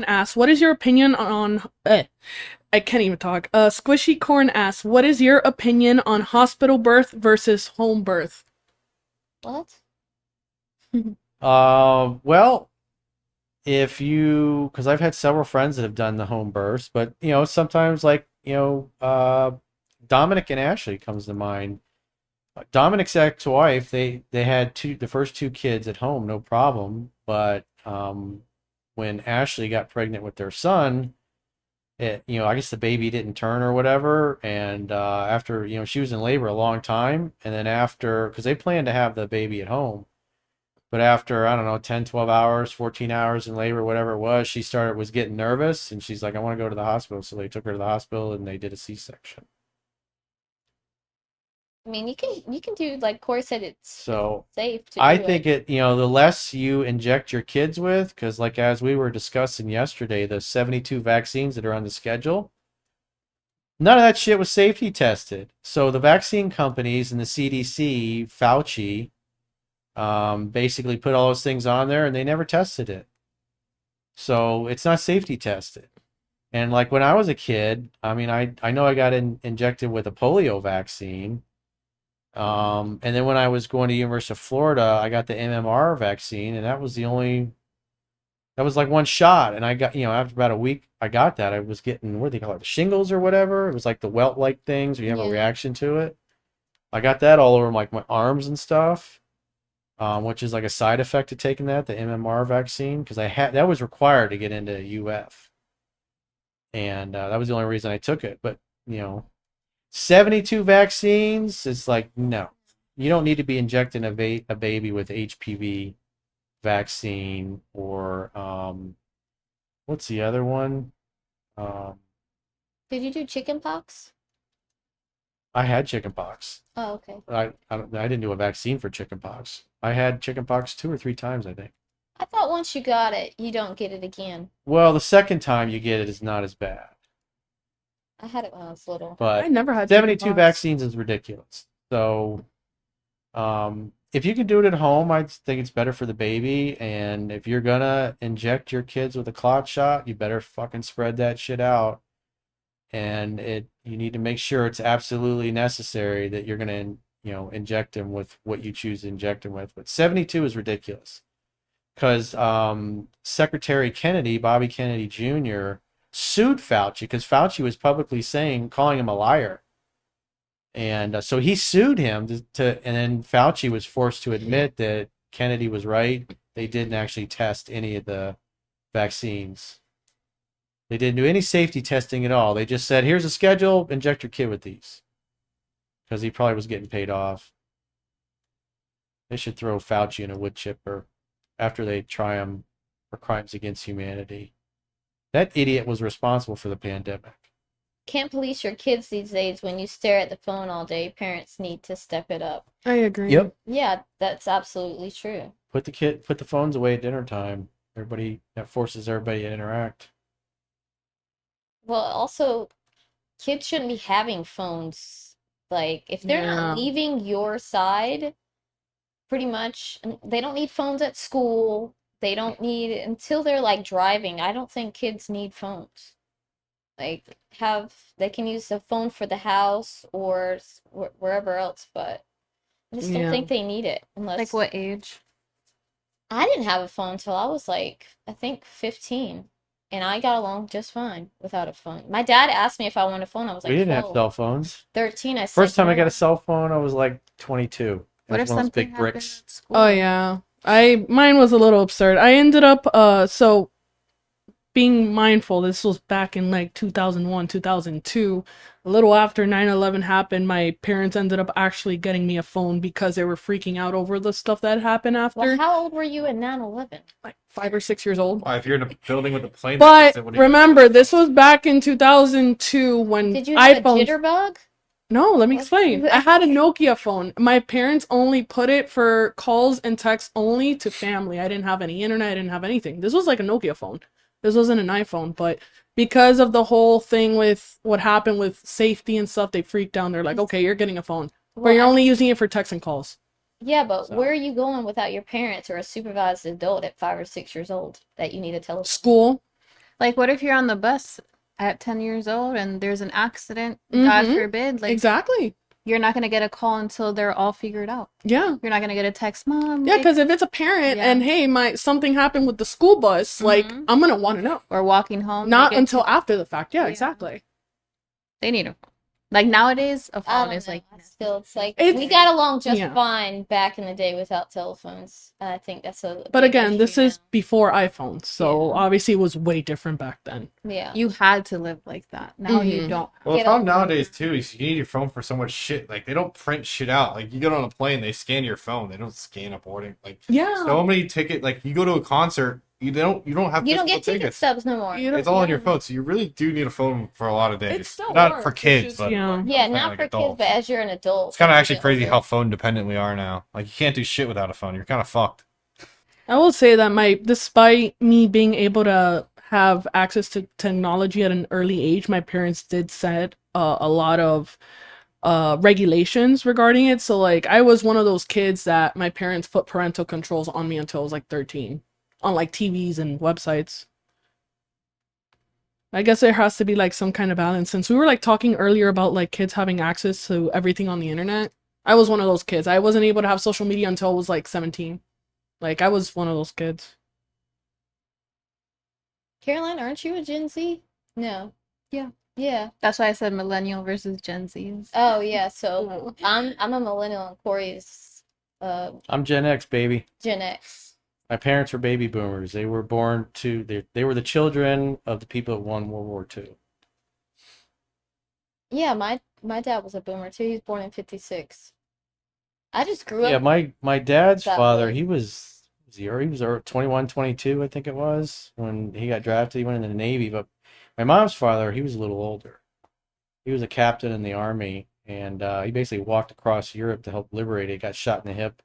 Asks, what is your opinion on I can't even talk. Squishy Corn asks, what is your opinion on hospital birth versus home birth? What? Well, if you, because I've had several friends that have done the home births, but sometimes like, Dominic and Ashley comes to mind. Dominic's ex-wife, they had the first two kids at home, no problem. But when Ashley got pregnant with their son, I guess the baby didn't turn or whatever, and after she was in labor a long time, and then after, because they planned to have the baby at home, but after I don't know 10, 12 hours, 14 hours in labor, whatever it was, she was getting nervous, and she's like, I want to go to the hospital, so they took her to the hospital and they did a C-section. I mean, you can do like Corey said. It's So safe to I do think it. the less you inject your kids with, because like as we were discussing yesterday, the 72 vaccines that are on the schedule, none of that shit was safety tested. So the vaccine companies and the CDC, Fauci, basically put all those things on there and they never tested it. So it's not safety tested. And like when I was a kid, I mean, I know I got injected with a polio vaccine. And then when I was going to University of Florida, I got the MMR vaccine, and that was like one shot. And I got, after about a week, I got that. I was getting, what do they call it, the shingles or whatever. It was like the welt-like things where you have a Yeah. reaction to it. I got that all over like my arms and stuff, which is like a side effect of taking the MMR vaccine, because that was required to get into UF, and that was the only reason I took it. But you know, 72 vaccines, it's like no, you don't need to be injecting a baby with HPV vaccine or what's the other one? Um, Did you do chicken pox? I had chickenpox. Oh, okay. I didn't do a vaccine for chickenpox. I had chickenpox 2 or 3 times, I think. I thought once you got it, you don't get it again. Well, the second time you get it is not as bad, I had it when I was little. I but never had 72 chickenpox. vaccines is ridiculous. So, if you can do it at home, I think it's better for the baby. And if you're gonna inject your kids with a clot shot, you better fucking spread that shit out. And you need to make sure it's absolutely necessary that you're gonna, inject them with what you choose to inject them with. But 72 is ridiculous because Secretary Kennedy, Bobby Kennedy Jr., sued Fauci because Fauci was publicly calling him a liar. And so he sued him and then Fauci was forced to admit that Kennedy was right. They didn't actually test any of the vaccines. They didn't do any safety testing at all. They just said, here's a schedule, inject your kid with these. Because he probably was getting paid off. They should throw Fauci in a wood chipper after they try him for crimes against humanity. That idiot was responsible for the pandemic. Can't police your kids these days when you stare at the phone all day. Parents need to step it up. I agree. Yep. Yeah, that's absolutely true. Put the phones away at dinner time. That forces everybody to interact. Well, also, kids shouldn't be having phones. Like, if they're not Yeah. leaving your side, pretty much, they don't need phones at school. They don't need, until they're like driving. I don't think kids need phones. Like, they can use the phone for the house or wherever else, but I just don't Yeah. think they need it Like unless what age? I didn't have a phone till I was like, I think 15. And I got along just fine without a phone. My dad asked me if I wanted a phone. I was We like didn't have 12. cell phones. 13, I said First time I got no. a cell phone, I was like 22. It What was if one of those something big happened bricks. at school? Oh yeah. Mine was a little absurd. I ended up so being mindful, this was back in like 2001, 2002. A little after 9/11 happened, my parents ended up actually getting me a phone because they were freaking out over the stuff that happened Well, after. how old were you in 9/11? Like 5 or 6 years old. Why, if you're in a building with a plane that But hits it, what are you gonna do remember, with this it? was back in 2002 when Did you have a iPhones. jitterbug? No, let me What? explain. I had a Nokia phone. My parents only put it for calls and texts only to family. I didn't have any internet. I didn't have anything. This was like a Nokia phone. This wasn't an iPhone, but because of the whole thing with what happened with safety and stuff, they freaked out. They're like, okay, you're getting a phone, but Well, you're only using it for texts and calls. yeah, but So where are you going without your parents or a supervised adult at 5 or 6 years old that you need a telephone? School. Like, what if you're on the bus at 10 years old and there's an accident? God Mhm. forbid. Like, Exactly. you're not going to get a call until they're all figured out. Yeah. You're not going to get a text, Mom. Yeah, like-" because if it's a parent Yeah. and hey, something happened with the school bus, like Mhm. I'm gonna want to know. Or walking home. Not they get until to- after the fact. Yeah, Yeah. exactly. They need a phone. Like, nowadays, a I phone don't is know. like. Still, it's like It's- we got along just yeah. fine back in the day without telephones. And I think that's a But big again, this issue is before iPhones, so Yeah. obviously it was way different back then. now. Yeah. You had to live like that. Now you Mhm. don't. Well, the Get problem on- nowadays too is you need your phone for so much shit. Like they don't print shit out. Like you get on a plane, they scan your phone. They don't scan a boarding. Like Yeah. so many ticket. Like you go to a concert, you don't have You don't get physical ticket tickets. stubs no more. You don't- It's all on yeah. your phone, so you really do need a phone for a lot of days. It still Not works, for it's kids, just- but yeah. Yeah, for, not like, for kids, adults. but as you're an adult. It's kind of as you actually get crazy older. how phone dependent we are now. Like you can't do shit without a phone. You're kind of fucked. I will say that despite me being able to have access to technology at an early age, my parents did set a lot of regulations regarding it. So like I was one of those kids that my parents put parental controls on me until I was like 13 on like TVs and websites. I guess there has to be like some kind of balance. Since we were like talking earlier about like kids having access to everything on the internet, I was one of those kids. I wasn't able to have social media until I was like 17. Like I was one of those kids. Caroline, aren't you a Gen Z? No. Yeah. Yeah. That's why I said millennial versus Gen Zs. Oh yeah. So I'm a millennial and Corey's I'm Gen X, baby. Gen X. My parents were baby boomers. They were born to they were the children of the people that won World War II. Yeah, my dad was a boomer too. He was born in '56. I just grew Yeah, up. my dad's that father, way. he was 21, 22, I think it was, when he got drafted. He went into the Navy, but my mom's father, he was a little older. He was a captain in the army, and he basically walked across Europe to help liberate it. Got shot in the hip.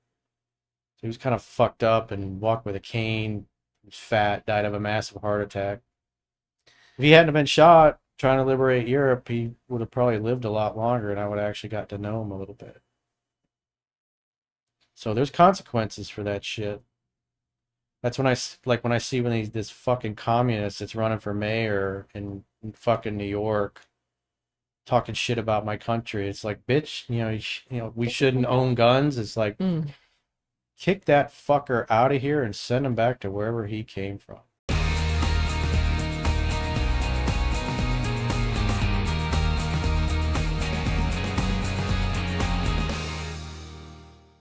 So he was kind of fucked up and walked with a cane. He was fat, died of a massive heart attack. If he hadn't have been shot trying to liberate Europe, he would have probably lived a lot longer, and I would have actually got to know him a little bit. So there's consequences for that shit. That's when when I see this fucking communist that's running for mayor in fucking New York talking shit about my country. It's like, bitch, we shouldn't own guns. It's like, Mm. kick that fucker out of here and send him back to wherever he came from.